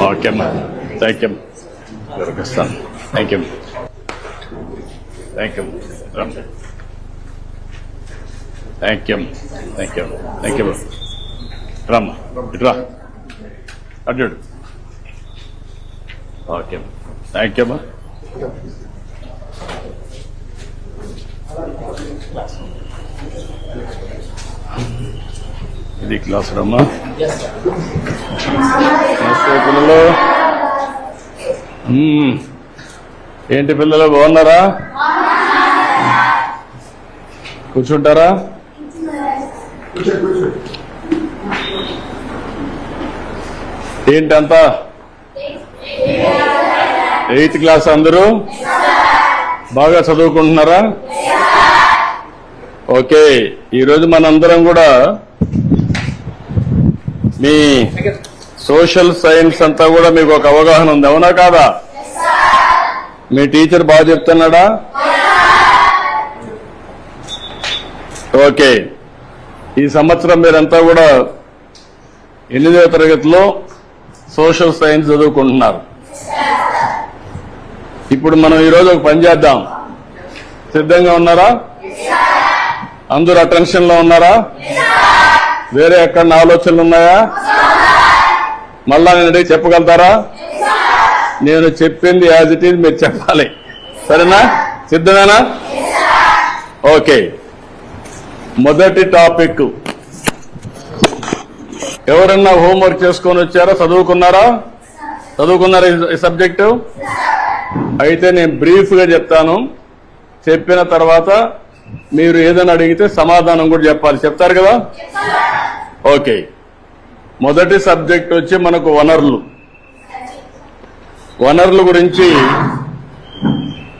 Okay అమ్మా, thank you. దొరికిస్తాను. Thank you, thank you, thank you, thank you, thank you. రామ్మా, ఇట్రా, అడ్డు. ఓకే, థ్యాంక్ యూ అమ్మా. ఇది క్లాస్ రమ్మా. నమస్తే పిల్లలు. ఏంటి పిల్లలు, బాగున్నారా? కూర్చుంటారా? ఏంటంతా 8th క్లాస్ అందరూ బాగా చదువుకుంటున్నారా? ఓకే, ఈరోజు మనందరం కూడా మీ సోషల్ సైన్స్ అంతా కూడా మీకు ఒక అవగాహన ఉంది, అవునా కాదా? మీ టీచర్ బాగా చెప్తున్నాడా? ఓకే, ఈ సంవత్సరం మీరంతా కూడా 8వ తరగతిలో సోషల్ సైన్స్ చదువుకుంటున్నారు. ఇప్పుడు మనం ఈరోజు ఒక పని చేద్దాం. సిద్ధంగా ఉన్నారా? అందరూ అటెన్షన్ లో ఉన్నారా? వేరే ఎక్కడ ఆలోచనలు ఉన్నాయా? మళ్ళా నేను చెప్పగలుగుతారా? నేను చెప్పింది యాజ్ ఇట్ ఈజ్ మీరు చెప్పాలి, సరేనా? సిద్ధమేనా? ఓకే, మొదటి టాపిక్. ఎవరన్నా హోంవర్క్ చేసుకొని వచ్చారా? చదువుకున్నారా? ఈ సబ్జెక్టు అయితే నేను బ్రీఫ్ గా చెప్తాను. చెప్పిన తర్వాత మీరు ఏదైనా అడిగితే సమాధానం కూడా చెప్పాలి. చెప్తారు కదా? ఓకే, మొదటి సబ్జెక్ట్ వచ్చి మనకు వనరులు. వనరుల గురించి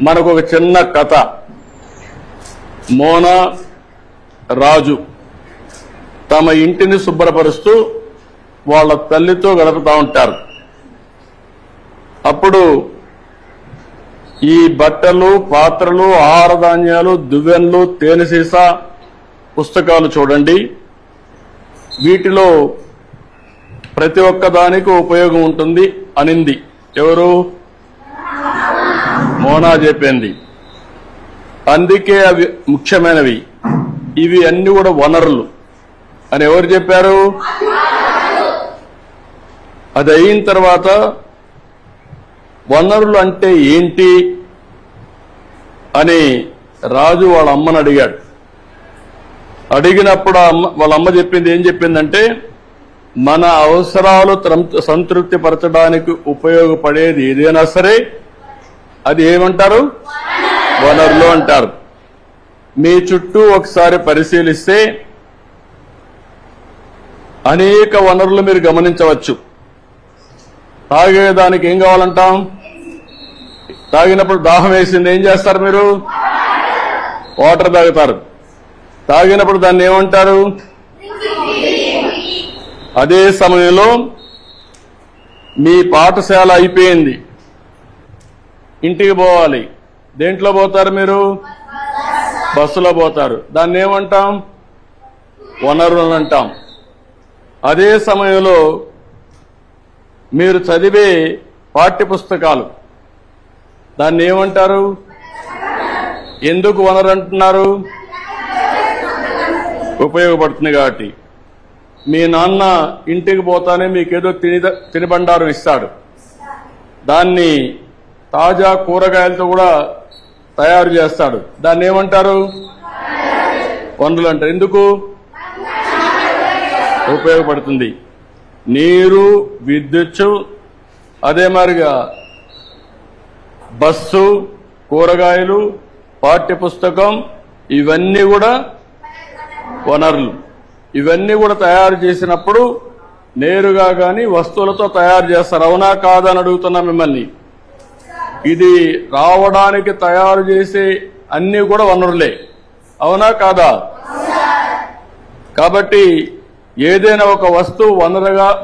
మనకు ఒక చిన్న కథ. మోనా, రాజు తమ ఇంటిని శుభ్రపరుస్తూ వాళ్ళ తల్లితో గడుపుతూ ఉంటారు. అప్పుడు ఈ బట్టలు, పాత్రలు, ఆహార ధాన్యాలు, దువ్వెన్లు, తేనె సీసా, పుస్తకాలు చూడండి. వీటిలో ప్రతి ఒక్క దానికి ఉపయోగం ఉంటుంది అనింది. ఎవరు? మోనా చెప్పింది. అందుకే అవి ముఖ్యమైనవి, ఇవి అన్ని కూడా వనరులు అని ఎవరు చెప్పారు? అది అయిన తర్వాత వనరులు అంటే ఏంటి అని రాజు వాళ్ళ అమ్మని అడిగాడు. అడిగినప్పుడు వాళ్ళ అమ్మ చెప్పింది ఏం చెప్పిందంటే, మన అవసరాలు సంతృప్తి పరచడానికి ఉపయోగపడేది ఏదైనా సరే అది ఏమంటారు? వనరులు అంటారు. మీ చుట్టూ ఒకసారి పరిశీలిస్తే అనేక వనరులు మీరు గమనించవచ్చు. తాగేదానికి ఏం కావాలంటాం? తాగినప్పుడు దాహం వేసింది, ఏం చేస్తారు మీరు? వాటర్ తాగుతారు. తాగినప్పుడు దాన్ని ఏమంటారు? అదే సమయంలో మీ పాఠశాల అయిపోయింది, ఇంటికి పోవాలి. దేంట్లో పోతారు మీరు? బస్సులో పోతారు. దాన్ని ఏమంటాం? వనరులు అంటాం. అదే సమయంలో మీరు చదివే పాఠ్య పుస్తకాలు, దాన్ని ఏమంటారు? ఎందుకు వనరు అంటున్నారు? ఉపయోగపడుతుంది కాబట్టి. మీ నాన్న ఇంటికి పోతానే మీకేదో తినిబండారం ఇస్తాడు. దాన్ని తాజా కూరగాయలతో కూడా తయారు చేస్తాడు. దాన్ని ఏమంటారు? వనరులు అంటారు. ఎందుకు? ఉపయోగపడుతుంది. నీరు, విద్యుత్తు, అదే మాదిరిగా బస్సు, కూరగాయలు, పాఠ్య పుస్తకం, ఇవన్నీ కూడా వనరులు. ఇవన్నీ కూడా తయారు చేసినప్పుడు నేరుగా గాని వస్తువులతో తయారు చేస్తారు, అవునా కాదా అని అడుగుతున్నా మిమ్మల్ని. ఇది రావడానికి తయారు చేసే అన్ని కూడా వనరులే, అవునా కాదా? కాబట్టి ఏదైనా ఒక వస్తువు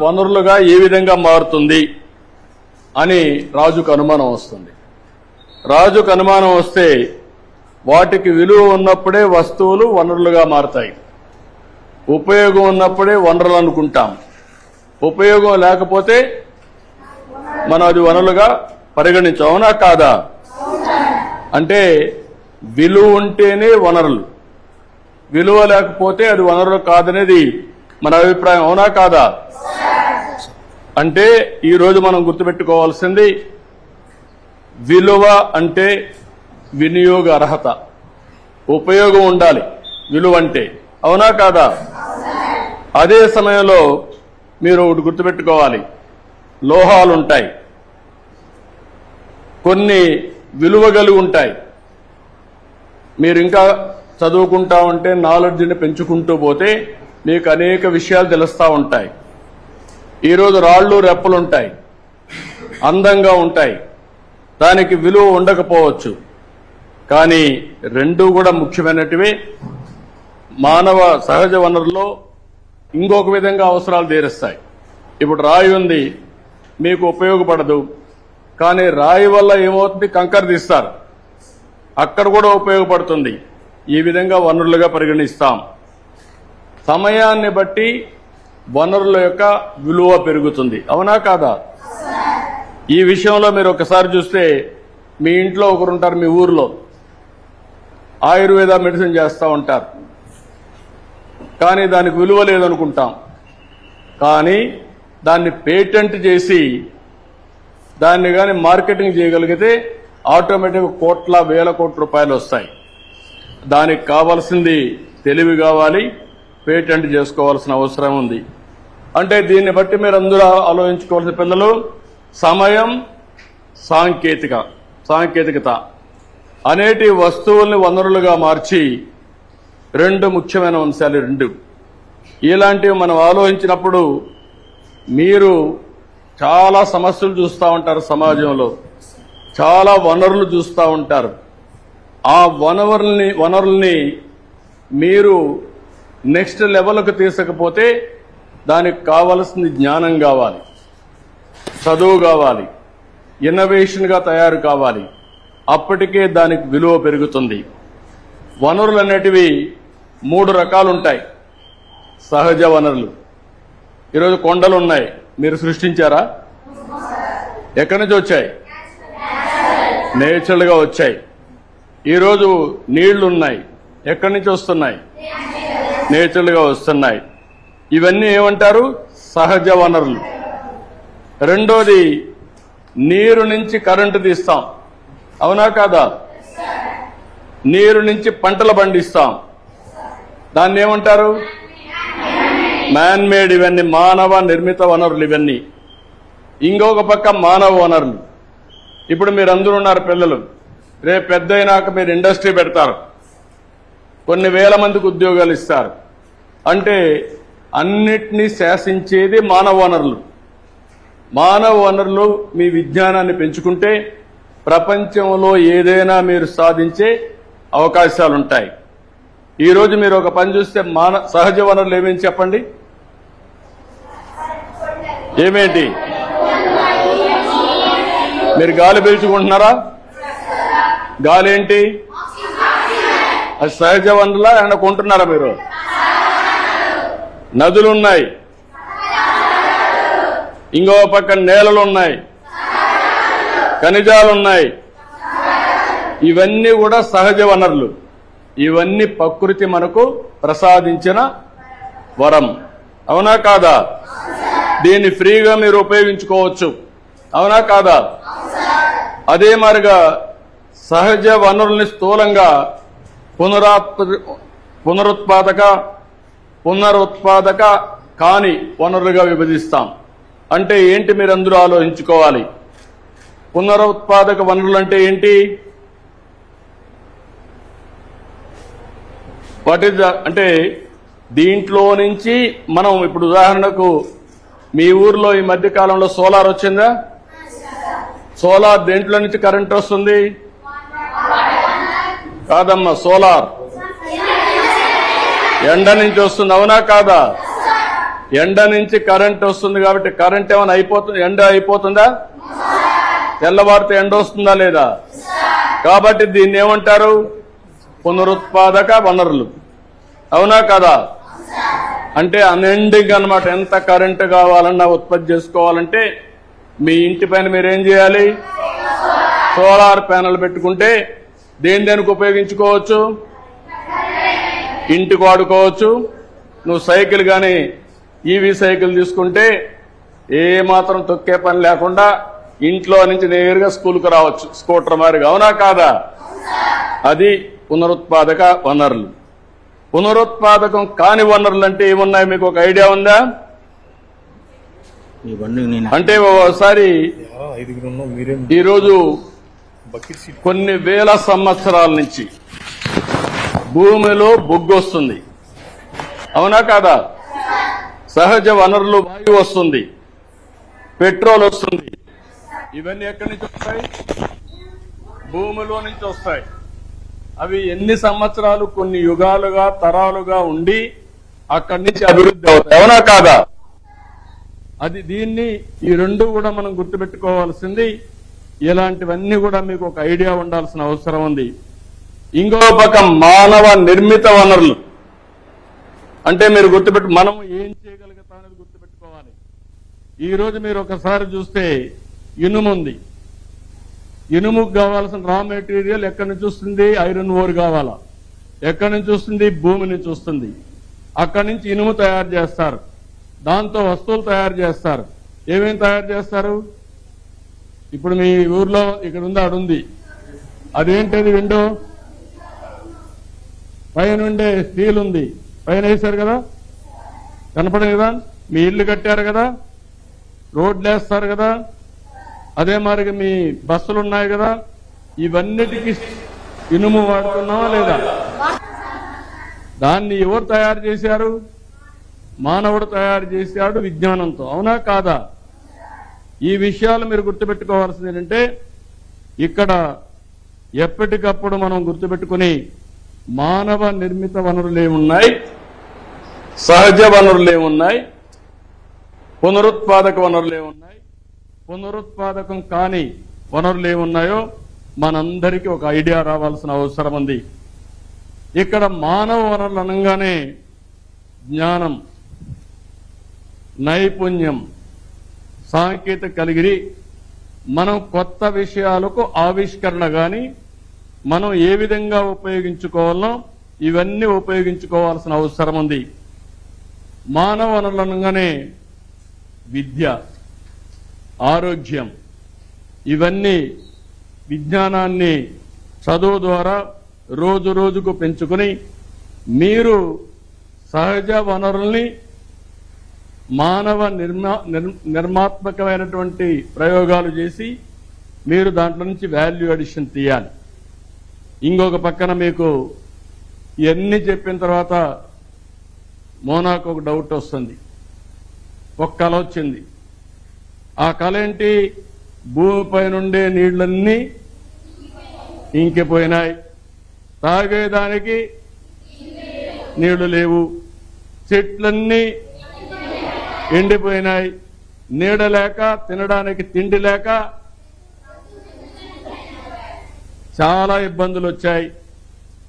వనరులుగా ఏ విధంగా మారుతుంది అని రాజుకు అనుమానం వస్తుంది. రాజుకు అనుమానం వస్తే వాటికి విలువ ఉన్నప్పుడే వస్తువులు వనరులుగా మారతాయి. ఉపయోగం ఉన్నప్పుడే వనరులు అనుకుంటాం. ఉపయోగం లేకపోతే మనం అది వనరులుగా పరిగణించాం. అవునా కాదా? అంటే విలువ ఉంటేనే వనరులు, విలువ లేకపోతే అది వనరులు కాదనేది మన అభిప్రాయం. అవునా కాదా? అంటే ఈరోజు మనం గుర్తుపెట్టుకోవాల్సింది విలువ అంటే వినియోగ అర్హత, ఉపయోగం ఉండాలి విలువ అంటే. అవునా కాదా? అదే సమయంలో మీరు ఒకటి గుర్తుపెట్టుకోవాలి, లోహాలు ఉంటాయి, కొన్ని విలువ కలిగి ఉంటాయి. మీరు ఇంకా చదువుకుంటా ఉంటే నాలెడ్జ్ని పెంచుకుంటూ పోతే మీకు అనేక విషయాలు తెలుస్తూ ఉంటాయి. ఈరోజు రాళ్ళు రెప్పలు ఉంటాయి, అందంగా ఉంటాయి, దానికి విలువ ఉండకపోవచ్చు, కానీ రెండూ కూడా ముఖ్యమైనటివి. మానవ సహజ వనరుల్లో ఇంకొక విధంగా అవసరాలు తీరుస్తాయి. ఇప్పుడు రాయి ఉంది, మీకు ఉపయోగపడదు, కానీ రాయి వల్ల ఏమవుతుంది, కంకర తీస్తారు, అక్కడ కూడా ఉపయోగపడుతుంది. ఈ విధంగా వనరులుగా పరిగణిస్తాం. సమయాన్ని బట్టి వనరుల యొక్క విలువ పెరుగుతుంది. అవునా కాదా? ఈ విషయంలో మీరు ఒకసారి చూస్తే, మీ ఇంట్లో ఒకరుంటారు, మీ ఊర్లో ఆయుర్వేద మెడిసిన్ చేస్తూ ఉంటారు, కానీ దానికి విలువ లేదనుకుంటాం. కానీ దాన్ని పేటెంట్ చేసి దాన్ని కానీ మార్కెటింగ్ చేయగలిగితే ఆటోమేటిక్గా కోట్ల వేల కోట్ల రూపాయలు వస్తాయి. దానికి కావాల్సింది తెలివి కావాలి, పేటెంట్ చేసుకోవాల్సిన అవసరం ఉంది. అంటే దీన్ని బట్టి మీరు అందరూ ఆలోచించుకోవాల్సిన పిల్లలు, సమయం, సాంకేతికత అనేటి వస్తువుల్ని వనరులుగా మార్చి రెండు ముఖ్యమైన అంశాలు. రెండు ఇలాంటివి మనం ఆలోచించినప్పుడు మీరు చాలా సమస్యలు చూస్తూ ఉంటారు, సమాజంలో చాలా వనరులు చూస్తూ ఉంటారు. ఆ వనరుల్ని మీరు నెక్స్ట్ లెవెల్కు తీసుకపోతే దానికి కావలసిన జ్ఞానం కావాలి, చదువు కావాలి, ఇన్నోవేషన్గా తయారు కావాలి. అప్పటికే దానికి విలువ పెరుగుతుంది. వనరులు అనేటివి 3 రకాలు ఉంటాయి. సహజ వనరులు, ఈరోజు కొండలు ఉన్నాయి, మీరు సృష్టించారా? ఎక్కడి నుంచి వచ్చాయి? నేచురల్గా వచ్చాయి. ఈరోజు నీళ్లు ఉన్నాయి, ఎక్కడి నుంచి వస్తున్నాయి? నేచురల్గా వస్తున్నాయి. ఇవన్నీ ఏమంటారు? సహజ వనరులు. రెండోది, నీరు నుంచి కరెంటు తీస్తాం. అవునా కాదా? నీరు నుంచి పంటలు పండిస్తాం, దాన్ని ఏమంటారు? Man made. ఇవన్నీ మానవ నిర్మిత వనరులు. ఇవన్నీ ఇంకొక పక్క మానవ వనరులు. ఇప్పుడు మీరు అందరూ ఉన్నారు పిల్లలు, రేపు పెద్ద అయినాక మీరు ఇండస్ట్రీ పెడతారు, కొన్ని వేల మందికి ఉద్యోగాలు ఇస్తారు. అంటే అన్నిటినీ శాసించేది మానవ వనరులు. మానవ వనరులు మీ విజ్ఞానాన్ని పెంచుకుంటే ప్రపంచంలో ఏదైనా మీరు సాధించే అవకాశాలుంటాయి. ఈరోజు మీరు ఒక పని చూస్తే సహజ వనరులు ఏమేమి చెప్పండి? ఏమేంటి? మీరు గాలి పీల్చుకుంటున్నారా? గాలి ఏంటి? అది సహజ వనరులా ఏమన్నా కొంటున్నారా మీరు? నదులున్నాయి, ఇంకో పక్క నేలలున్నాయి, ఖనిజాలున్నాయి. ఇవన్నీ కూడా సహజ వనరులు. ఇవన్నీ ప్రకృతి మనకు ప్రసాదించిన వరం. అవునా కాదా? దీన్ని ఫ్రీగా మీరు ఉపయోగించుకోవచ్చు. అవునా కాదా? అదే మాదిరిగా సహజ వనరుల్ని స్థూలంగా పునరుత్పాదక కాని వనరులుగా విభజిస్తాం. అంటే ఏంటి మీరందరూ ఆలోచించుకోవాలి. పునరుత్పాదక వనరులు అంటే ఏంటి? వాట్ ఈజ్ అంటే దీంట్లో నుంచి మనం ఇప్పుడు ఉదాహరణకు మీ ఊర్లో ఈ మధ్య కాలంలో సోలార్ వచ్చిందా? సోలార్ దేంట్లో నుంచి కరెంట్ వస్తుంది? కాదమ్మా, సోలార్ ఎండ నుంచి వస్తుంది. అవునా కాదా? ఎండ నుంచి కరెంట్ వస్తుంది కాబట్టి కరెంట్ ఏమైనా అయిపోతుంది, ఎండ అయిపోతుందా? తెల్లవారితే ఎండ వస్తుందా లేదా? కాబట్టి దీన్ని ఏమంటారు? పునరుత్పాదక వనరులు. అవునా కదా? అంటే అన్ఎండింగ్ అన్నమాట. ఎంత కరెంటు కావాలన్నా ఉత్పత్తి చేసుకోవాలంటే మీ ఇంటి పైన మీరేం చేయాలి? సోలార్ ప్యానెల్ పెట్టుకుంటే దేనికి ఉపయోగించుకోవచ్చు? ఇంటికి వాడుకోవచ్చు. నువ్వు సైకిల్ కానీ ఈవీ సైకిల్ తీసుకుంటే ఏ మాత్రం తొక్కే పని లేకుండా ఇంట్లో నుంచి నేరుగా స్కూల్కి రావచ్చు, స్కూటర్ మారిగా. అవునా కాదా? అది పునరుత్పాదక వనరులు. పునరుత్పాదకం కాని వనరులు అంటే ఏమున్నాయి? మీకు ఒక ఐడియా ఉందా? అంటే ఒకసారి ఈరోజు కొన్ని వేల సంవత్సరాల నుంచి భూమిలో బొగ్గు వస్తుంది. అవునా కాదా? సహజ వనరులు వాయువు వస్తుంది, పెట్రోల్ వస్తుంది. ఇవన్నీ ఎక్కడి నుంచి వస్తాయి? భూమిలో నుంచి వస్తాయి. అవి ఎన్ని సంవత్సరాలు, కొన్ని యుగాలుగా, తరాలుగా ఉండి అక్కడి నుంచి అభివృద్ధి అవుతాయి. అవునా కాదా? దీన్ని ఈ రెండు కూడా మనం గుర్తుపెట్టుకోవాల్సింది. ఇలాంటివన్నీ కూడా మీకు ఒక ఐడియా ఉండాల్సిన అవసరం ఉంది. ఇంకో పక్క మానవ నిర్మిత వనరులు అంటే మీరు మనం ఏం చేయగలుగుతాం అనేది గుర్తుపెట్టుకోవాలి. ఈ రోజు మీరు ఒకసారి చూస్తే ఇనుము ఉంది. ఇనుముకు కావాల్సిన రా మెటీరియల్ ఎక్కడి నుంచి వస్తుంది? ఐరన్ ఓర్ కావాలా? ఎక్కడి నుంచి వస్తుంది? భూమి నుంచి వస్తుంది. అక్కడి నుంచి ఇనుము తయారు చేస్తారు, దాంతో వస్తువులు తయారు చేస్తారు. ఏమేమి తయారు చేస్తారు? ఇప్పుడు మీ ఊర్లో ఇక్కడ ఉంది, అడుంది, అదేంటది? విండో పైన ఉండే స్టీల్ ఉంది, పైన వేశారు కదా, కనపడదు కదా? మీ ఇల్లు కట్టారు కదా, రోడ్లు వేస్తారు కదా, అదే మరి మీ బస్సులు ఉన్నాయి కదా, ఇవన్నిటికీ ఇనుము వాడుతున్నావా లేదా? దాన్ని ఎవరు తయారు చేశారు? మానవుడు తయారు చేశాడు విజ్ఞానంతో. అవునా కాదా? ఈ విషయాలు మీరు గుర్తుపెట్టుకోవాల్సింది ఏంటంటే, ఇక్కడ ఎప్పటికప్పుడు మనం గుర్తుపెట్టుకుని మానవ నిర్మిత వనరులు ఏమున్నాయి, సహజ వనరులు ఏమున్నాయి, పునరుత్పాదక వనరులు ఏమున్నాయి, పునరుత్పాదకం కాని వనరులు ఏమున్నాయో మనందరికీ ఒక ఐడియా రావాల్సిన అవసరం ఉంది. ఇక్కడ మానవ వనరులు అనగానే జ్ఞానం, నైపుణ్యం, సాంకేతిక కలిగిరి, మనం కొత్త విషయాలకు ఆవిష్కరణ గాని మనం ఏ విధంగా ఉపయోగించుకోవాలో ఇవన్నీ ఉపయోగించుకోవాల్సిన అవసరం ఉంది. మానవ వనరులు అనగానే విద్య, ఆరోగ్యం, ఇవన్నీ విజ్ఞానాన్ని చదువు ద్వారా రోజు రోజుకు పెంచుకుని మీరు సహజ వనరుల్ని మానవ నిర్మాత్మకమైనటువంటి ప్రయోగాలు చేసి మీరు దాంట్లో నుంచి వాల్యూ అడిషన్ తీయాలి. ఇంకొక పక్కన మీకు ఇవన్నీ చెప్పిన తర్వాత మోనాకు ఒక డౌట్ వస్తుంది. ఒక కళ వచ్చింది. ఆ కళ ఏంటి? భూమిపై నుండే నీళ్లన్నీ ఇంకిపోయినాయి, తాగేదానికి నీళ్లు లేవు, చెట్లన్నీ ఎండిపోయినాయి, నీడ లేక, తినడానికి తిండి లేక చాలా ఇబ్బందులు వచ్చాయి.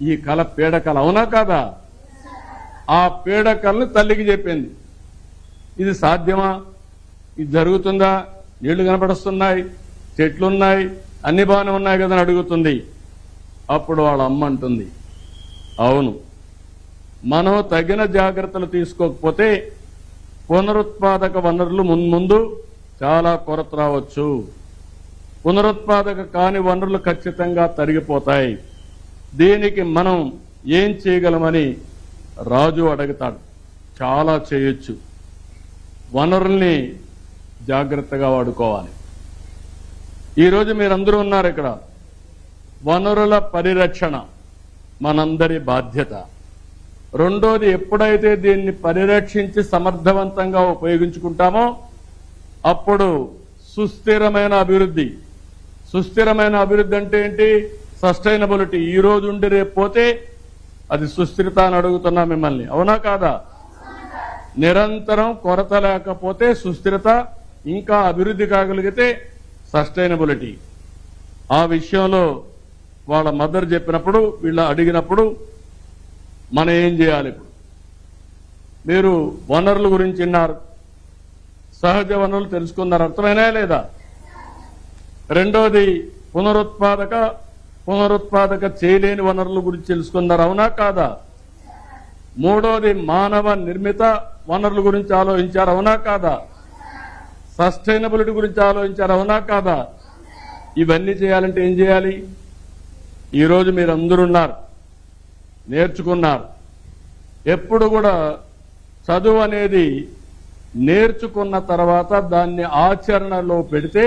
ఈ కళ పీడకల. అవునా కాదా? ఆ పీడకలను తల్లికి చెప్పింది. ఇది సాధ్యమా? ఇది జరుగుతుందా? నీళ్లు కనపడుస్తున్నాయి, చెట్లున్నాయి, అన్ని బాగానే ఉన్నాయి కదా అని అడుగుతుంది. అప్పుడు వాళ్ళ అమ్మ అంటుంది, అవును, మనం తగిన జాగ్రత్తలు తీసుకోకపోతే పునరుత్పాదక వనరులు ముందు చాలా కొరత రావచ్చు. పునరుత్పాదక కాని వనరులు ఖచ్చితంగా తరిగిపోతాయి. దీనికి మనం ఏం చేయగలమని రాజు అడుగుతాడు. చాలా చేయొచ్చు. వనరుల్ని జాగ్రత్తగా వాడుకోవాలి. ఈరోజు మీరందరూ ఉన్నారు ఇక్కడ. వనరుల పరిరక్షణ మనందరి బాధ్యత. రెండోది, ఎప్పుడైతే దీన్ని పరిరక్షించి సమర్థవంతంగా ఉపయోగించుకుంటామో అప్పుడు సుస్థిరమైన అభివృద్ధి. సుస్థిరమైన అభివృద్ధి అంటే ఏంటి? సస్టైనబిలిటీ. ఈ రోజు ఉండి రేపు పోతే అది సుస్థిరత అని అడుగుతున్నా మిమ్మల్ని. అవునా కాదా? నిరంతరం కొరత లేకపోతే సుస్థిరత, ఇంకా అభివృద్ధి కాగలిగితే సస్టైనబిలిటీ. ఆ విషయంలో వాళ్ళ మదర్ చెప్పినప్పుడు, వీళ్ళ అడిగినప్పుడు మనం ఏం చేయాలి? ఇప్పుడు మీరు వనరుల గురించి విన్నారు, సహజ వనరులు తెలుసుకున్నారు. అర్థమైనా లేదా? రెండోది పునరుత్పాదక చేయలేని వనరుల గురించి తెలుసుకున్నారు. అవునా కాదా? మూడోది మానవ నిర్మిత వనరుల గురించి ఆలోచించారు. అవునా కాదా? సస్టైనబిలిటీ గురించి ఆలోచించారు. అవునా కాదా? ఇవన్నీ చేయాలంటే ఏం చేయాలి? ఈరోజు మీరు అందరున్నారు, నేర్చుకున్నారు. ఎప్పుడు కూడా చదువు అనేది నేర్చుకున్న తర్వాత దాన్ని ఆచరణలో పెడితే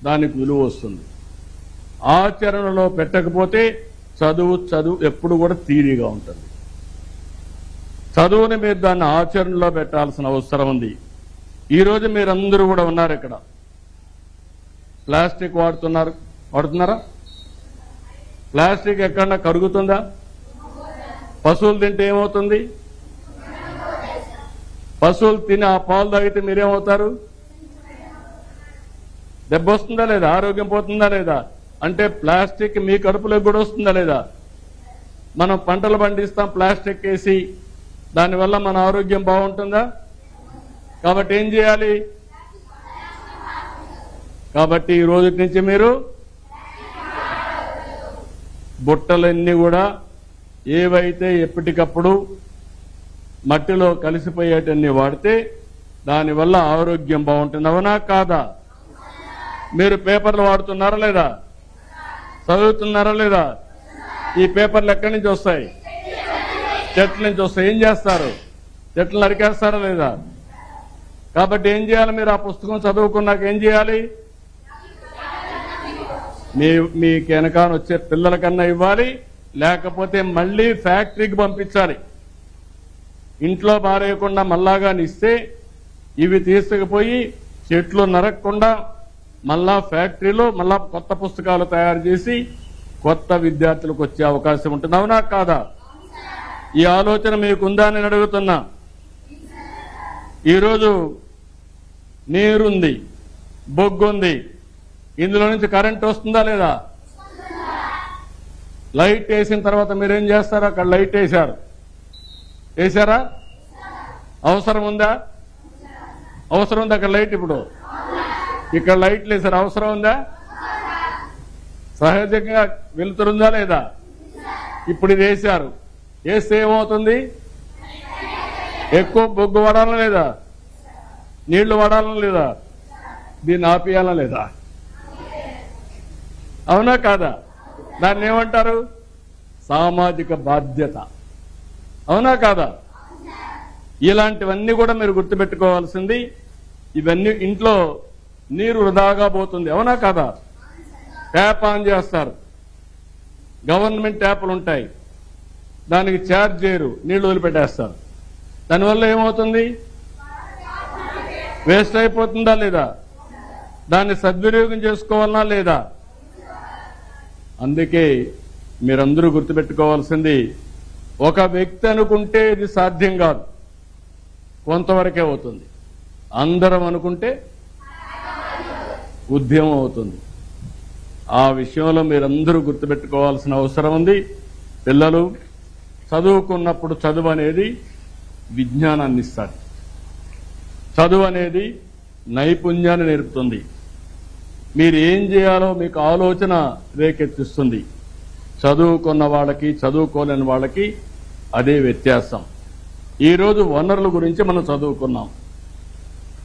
దానికి విలువ వస్తుంది. ఆచరణలో పెట్టకపోతే చదువు ఎప్పుడు కూడా థియరీగా ఉంటుంది. చదువుని మీరు దాన్ని ఆచరణలో పెట్టాల్సిన అవసరం ఉంది. ఈరోజు మీరందరూ కూడా ఉన్నారు ఇక్కడ. ప్లాస్టిక్ వాడుతున్నారా? ప్లాస్టిక్ ఎక్కడన్నా కరుగుతుందా? పశువులు తింటే ఏమవుతుంది? పశువులు తిని ఆ పాలు తాగితే మీరేమవుతారు? దెబ్బ వస్తుందా లేదా? ఆరోగ్యం పోతుందా లేదా? అంటే ప్లాస్టిక్ మీ కడుపులోకి కూడా వస్తుందా లేదా? మనం పంటలు పండిస్తాం ప్లాస్టిక్ వేసి, దానివల్ల మన ఆరోగ్యం బాగుంటుందా? కాబట్టి ఏం చేయాలి? కాబట్టి ఈ రోజు నుంచి మీరు బుట్టలన్నీ కూడా ఏవైతే ఎప్పటికప్పుడు మట్టిలో కలిసిపోయేటన్ని వాడితే దానివల్ల ఆరోగ్యం బాగుంటుంది. అవునా కాదా? మీరు పేపర్లు వాడుతున్నారా లేదా? చదువుతున్నారా లేదా? ఈ పేపర్లు ఎక్కడి నుంచి వస్తాయి? చెట్ల నుంచి వస్తాయి. ఏం చేస్తారు? చెట్లు నరికేస్తారా లేదా? కాబట్టి ఏం చేయాలి? మీరు ఆ పుస్తకం చదువుకున్నాక ఏం చేయాలి? మీకు వెనకాల వచ్చే పిల్లలకన్నా ఇవ్వాలి, లేకపోతే మళ్ళీ ఫ్యాక్టరీకి పంపించాలి. ఇంట్లో పారేయకుండా మళ్ళాగాని ఇస్తే ఇవి తీసుకుపోయి చెట్లు నరకకుండా మళ్ళా ఫ్యాక్టరీలో మళ్ళా కొత్త పుస్తకాలు తయారు చేసి కొత్త విద్యార్థులకు వచ్చే అవకాశం ఉంటుంది. అవునా కాదా? ఈ ఆలోచన మీకుందా అని అడుగుతున్నా. ఈరోజు నీరుంది, బొగ్గుంది, ఇందులో నుంచి కరెంట్ వస్తుందా లేదా? లైట్ వేసిన తర్వాత మీరేం చేస్తారు? అక్కడ లైట్ వేశారా? అవసరం ఉందా? అవసరం ఉంది అక్కడ లైట్. ఇప్పుడు ఇక్కడ లైట్లు వేశారు, అవసరం ఉందా? సహజంగా వెలుతురుందా లేదా? ఇప్పుడు ఇది వేశారు, వేస్తే ఏమవుతుంది? ఎక్కువ బొగ్గు వాడాలా లేదా? నీళ్లు వాడాలా లేదా? దీన్ని ఆపేయాలా లేదా? అవునా కాదా? దాన్ని ఏమంటారు? సామాజిక బాధ్యత. అవునా కాదా? ఇలాంటివన్నీ కూడా మీరు గుర్తుపెట్టుకోవాల్సింది. ఇవన్నీ ఇంట్లో నీరు వృధాగా పోతుంది. అవునా కాదా? ట్యాప్ ఆన్ చేస్తారు, గవర్నమెంట్ ట్యాపులు ఉంటాయి, దానికి ఛార్జ్ చేయరు, నీళ్లు వదిలిపెట్టేస్తారు. దానివల్ల ఏమవుతుంది? వేస్ట్ అయిపోతుందా లేదా? దాన్ని సద్వినియోగం చేసుకోవాలనా లేదా? అందుకే మీరందరూ గుర్తుపెట్టుకోవాల్సింది, ఒక వ్యక్తి అనుకుంటే ఇది సాధ్యం కాదు, కొంతవరకే అవుతుంది. అందరం అనుకుంటే ఉద్యమం అవుతుంది. ఆ విషయంలో మీరందరూ గుర్తుపెట్టుకోవాల్సిన అవసరం ఉంది. పిల్లలు చదువుకున్నప్పుడు చదువు అనేది విజ్ఞానాన్ని ఇస్తుంది. చదువు అనేది నైపుణ్యాన్ని నేర్పుతుంది. మీరు ఏం చేయాలో మీకు ఆలోచన రేకెత్తిస్తుంది. చదువుకున్న వాళ్ళకి చదువుకోలేని వాళ్ళకి అదే వ్యత్యాసం. ఈరోజు వనరుల గురించి మనం చదువుకున్నాం.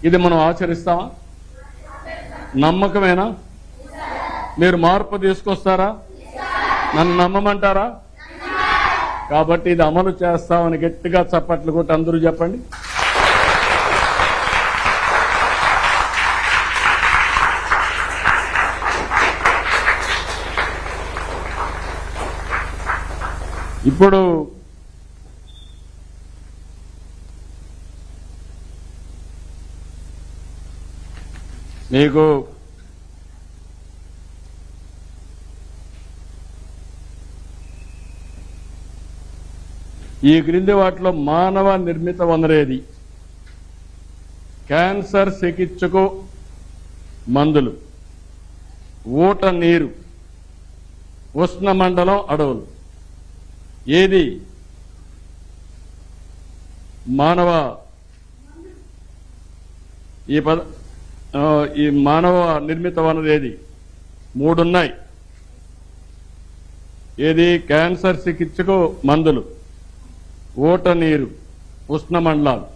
ఇది మనం ఆచరిస్తామా? నమ్మకమేనా? మీరు మార్పు తీసుకొస్తారా? నన్ను నమ్మమంటారా? కాబట్టి ఇది అమలు చేస్తామని గట్టిగా చప్పట్లు కొట్టి అందరూ చెప్పండి. ఇప్పుడు మీకు ఈ క్రింది వాటిలో మానవ నిర్మిత వనరేది? క్యాన్సర్ చికిత్సకు మందులు, ఊట నీరు, ఉష్ణమండలం అడవులు. ఏది మానవ ఈ ఈ మానవ నిర్మిత వనరు ఏది? 3 ఉన్నాయి. ఏది? క్యాన్సర్ చికిత్సకు మందులు, ఊట నీరు, ఉష్ణ మండలాలు,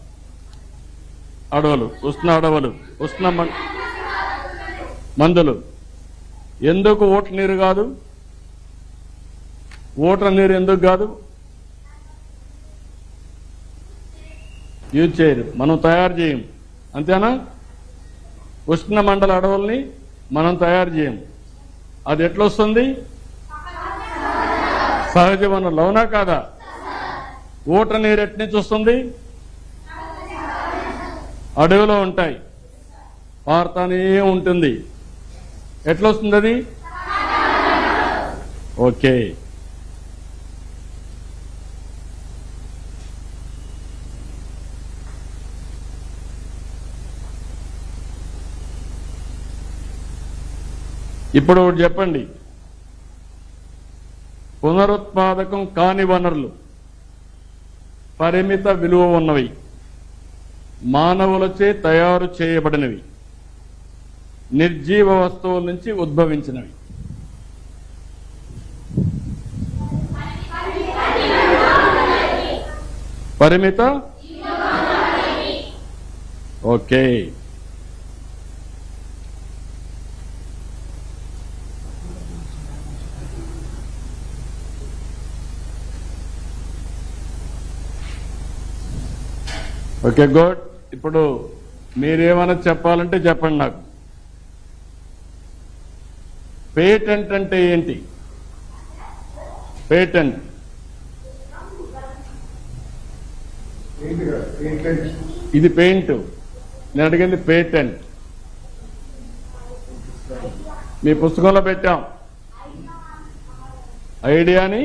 అడవులు, ఉష్ణ అడవులు, మందులు. ఎందుకు ఊట నీరు కాదు? ఊట నీరు ఎందుకు కాదు? యూజ్ చేయరు, మనం తయారు చేయం, అంతేనా? ఉష్ణ మండల అడవుల్ని మనం తయారు చేయం. అది ఎట్లొస్తుంది? సహజ వనరులు, అవునా కాదా? ఊట నీరు ఎట్నుంచి వస్తుంది? అడవిలో ఉంటాయి, పారుతానే ఉంటుంది. ఎట్లొస్తుంది అది? ఓకే. ఇప్పుడు చెప్పండి, పునరుత్పాదకం కాని వనరులు పరిమిత విలువ ఉన్నవి, మానవులచే తయారు చేయబడినవి, నిర్జీవ వస్తువుల నుంచి ఉద్భవించినవి. పరిమిత. ఓకే. Okay, good. ఇప్పుడు మీరేమైనా చెప్పాలంటే చెప్పండి నాకు. పేటెంట్ అంటే ఏంటి? పేటెంట్ ఇది పెయింట్, నేను అడిగింది పేటెంట్. మీ పుస్తకంలో పెట్టాం ఐడియాని.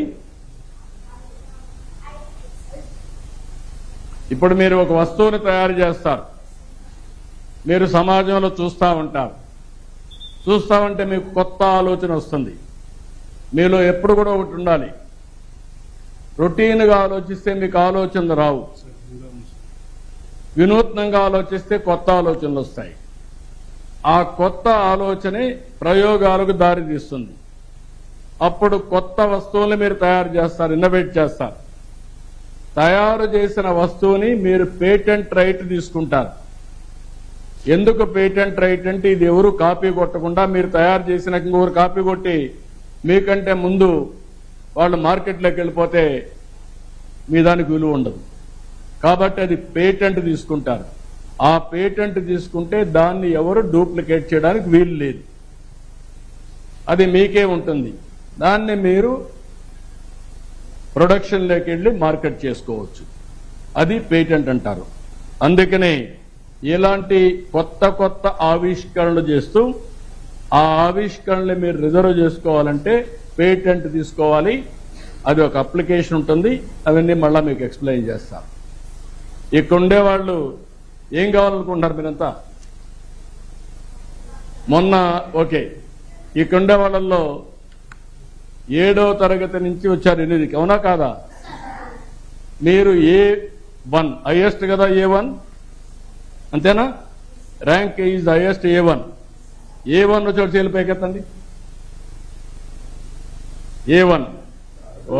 ఇప్పుడు మీరు ఒక వస్తువుని తయారు చేస్తారు, మీరు సమాజంలో చూస్తూ ఉంటారు. చూస్తూ ఉంటే మీకు కొత్త ఆలోచన వస్తుంది. మీలో ఎప్పుడు కూడా ఒకటి ఉండాలి, రొటీన్గా ఆలోచిస్తే మీకు ఆలోచనలు రావు, వినూత్నంగా ఆలోచిస్తే కొత్త ఆలోచనలు వస్తాయి. ఆ కొత్త ఆలోచనే ప్రయోగాలకు దారితీస్తుంది. అప్పుడు కొత్త వస్తువుల్ని మీరు తయారు చేస్తారు, ఇన్నోవేట్ చేస్తారు. తయారు చేసిన వస్తువుని మీరు పేటెంట్ రైట్ తీసుకుంటారు. ఎందుకు పేటెంట్ రైట్ అంటే, ఇది ఎవరు కాపీ కొట్టకుండా, మీరు తయారు చేసిన ఇంకొకరు కాపీ కొట్టి మీకంటే ముందు వాళ్ళు మార్కెట్లోకి వెళ్ళిపోతే మీ దానికి విలువ ఉండదు. కాబట్టి అది పేటెంట్ తీసుకుంటారు. ఆ పేటెంట్ తీసుకుంటే దాన్ని ఎవరు డూప్లికేట్ చేయడానికి వీలు లేదు, అది మీకే ఉంటుంది. దాన్ని మీరు ప్రొడక్షన్లోకి వెళ్ళి మార్కెట్ చేసుకోవచ్చు. అది పేటెంట్ అంటారు. అందుకనే ఇలాంటి కొత్త కొత్త ఆవిష్కరణలు చేస్తూ ఆ ఆవిష్కరణలు మీరు రిజర్వ్ చేసుకోవాలంటే పేటెంట్ తీసుకోవాలి. అది ఒక అప్లికేషన్ ఉంటుంది, అవన్నీ మళ్ళా మీకు ఎక్స్ప్లెయిన్ చేస్తాను. ఇక్కడ ఉండేవాళ్ళు ఏం కావాలనుకుంటున్నారు మీరంతా? మొన్న ఓకే, ఇక్కడ ఉండే వాళ్ళల్లో 7వ తరగతి నుంచి వచ్చారు 8కి, అవునా కాదా? మీరు A1 హైయెస్ట్ కదా, A1 అంతేనా? Rank is highest A1. A1 వచ్చాడు, చేలు పైకెత్తండి. A1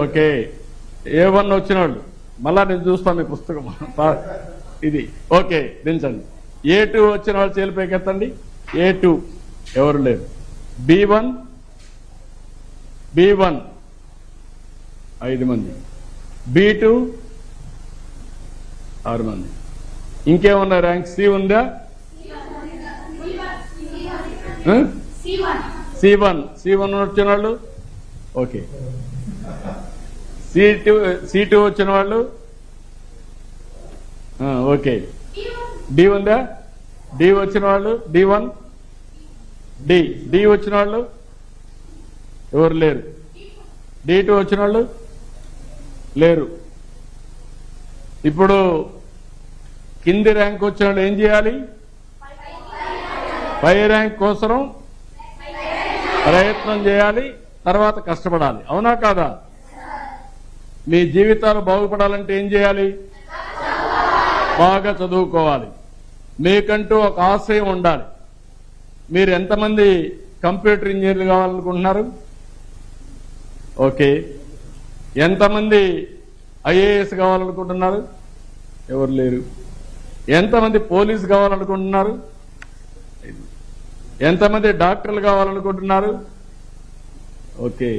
okay. A1 వచ్చిన వాళ్ళు మళ్ళా నేను చూస్తాను మీ పుస్తకం ఇది. ఓకే, దించండి. A2 వచ్చిన వాళ్ళు చేలు పైకెత్తండి. A2 ఎవరు లేరు. B1 5 మంది, B2 6 మంది. ఇంకేమన్నా ర్యాంక్? C ఉందా? C1 వచ్చిన వాళ్ళు ఓకే. C2 వచ్చిన వాళ్ళు ఓకే. D ఉందా? D వచ్చిన వాళ్ళు D1, D వచ్చిన వాళ్ళు ఎవరు లేరు. D2 వచ్చిన వాళ్ళు లేరు. ఇప్పుడు కింది ర్యాంక్ వచ్చిన వాళ్ళు ఏం చేయాలి? పై ర్యాంక్ కోసం ప్రయత్నం చేయాలి, తర్వాత కష్టపడాలి, అవునా కాదా? మీ జీవితాలు బాగుపడాలంటే ఏం చేయాలి? బాగా చదువుకోవాలి. మీకంటూ ఒక ఆశయం ఉండాలి. మీరు ఎంతమంది కంప్యూటర్ ఇంజనీర్లు కావాలనుకుంటున్నారు? ఓకే. ఎంతమంది ఐఏఎస్ కావాలనుకుంటున్నారు? ఎవరు లేరు. ఎంతమంది పోలీసు కావాలనుకుంటున్నారు? ఎంతమంది డాక్టర్లు కావాలనుకుంటున్నారు? ఓకే.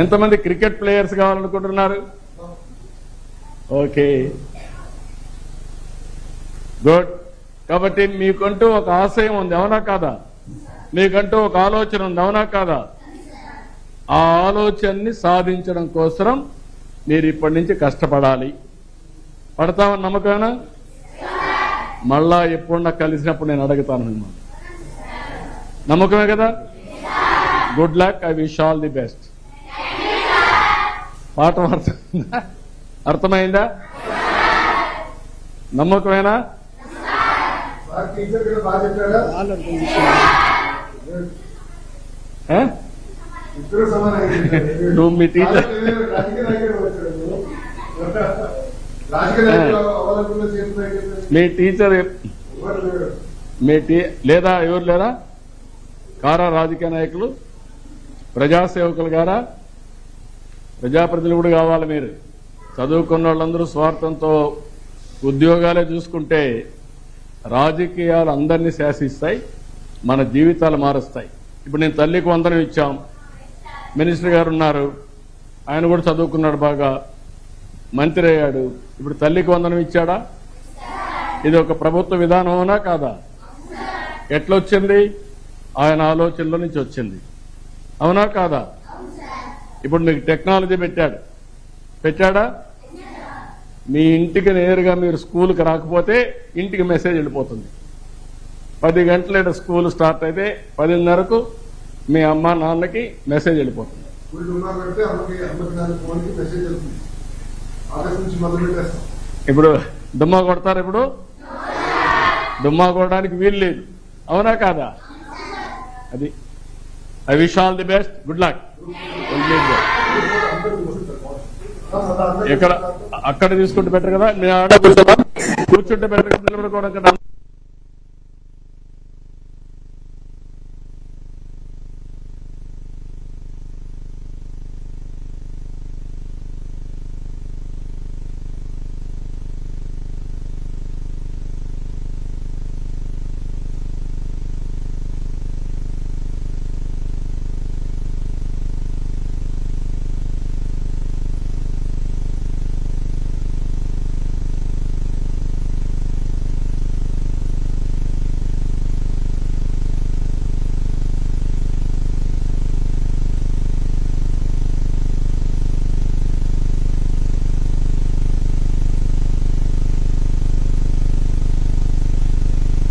ఎంతమంది క్రికెట్ ప్లేయర్స్ కావాలనుకుంటున్నారు? Okay, good. కాబట్టి మీకంటూ ఒక ఆశయం ఉంది, అవునా కాదా? మీకంటూ ఒక ఆలోచన ఉంది, అవునా కాదా? ఆ ఆలోచనని సాధించడం కోసం మీరు ఇప్పటి నుంచి కష్టపడాలి. పడతామని నమ్మకమేనా? మళ్ళా ఎప్పుడు నాకు కలిసినప్పుడు నేను అడుగుతాను మిమ్మల్ని. నమ్మకమే కదా? Good luck. I wish all the best. పాఠం అర్థమైందా? నమ్మకమేనా? నువ్వు మీ టీచర్ లేదా ఎవరు లేరా? కారా రాజకీయ నాయకులు, ప్రజాసేవకులు గారా? ప్రజాప్రతినిధులు కూడా కావాలి. మీరు చదువుకున్న వాళ్ళందరూ స్వార్థంతో ఉద్యోగాలే చూసుకుంటే రాజకీయాలు అందరినీ శాసిస్తాయి, మన జీవితాలు మారుస్తాయి. ఇప్పుడు నేను తల్లికి వందనం ఇచ్చాం, మినిస్టర్ గారు ఉన్నారు, ఆయన కూడా చదువుకున్నాడు, బాగా మంత్రి అయ్యాడు. ఇప్పుడు తల్లికి వందనం ఇచ్చాడా? ఇది ఒక ప్రభుత్వ విధానమేనా కాదా? ఎట్లొచ్చింది? ఆయన ఆలోచనలో నుంచి వచ్చింది, అవునా కాదా? ఇప్పుడు మీకు టెక్నాలజీ పెట్టాడా? మీ ఇంటికి నేరుగా మీరు స్కూల్కి రాకపోతే ఇంటికి మెసేజ్ వెళ్ళిపోతుంది. 10 గంటల స్కూల్ స్టార్ట్ అయితే 10:30కు మీ అమ్మ నాన్నకి మెసేజ్ వెళ్ళిపోతుంది. ఇప్పుడు దుమ్మా కొడతారు. ఇప్పుడు దుమ్మా కొట్టడానికి వీలు లేదు, అవునా కాదా? అది I wish all the best. Good luck. ఎక్కడ అక్కడ తీసుకుంటే బెటర్ కదా? నేను కూర్చుంటే బెటర్ కదా? నిలబడుకోవడం కదా?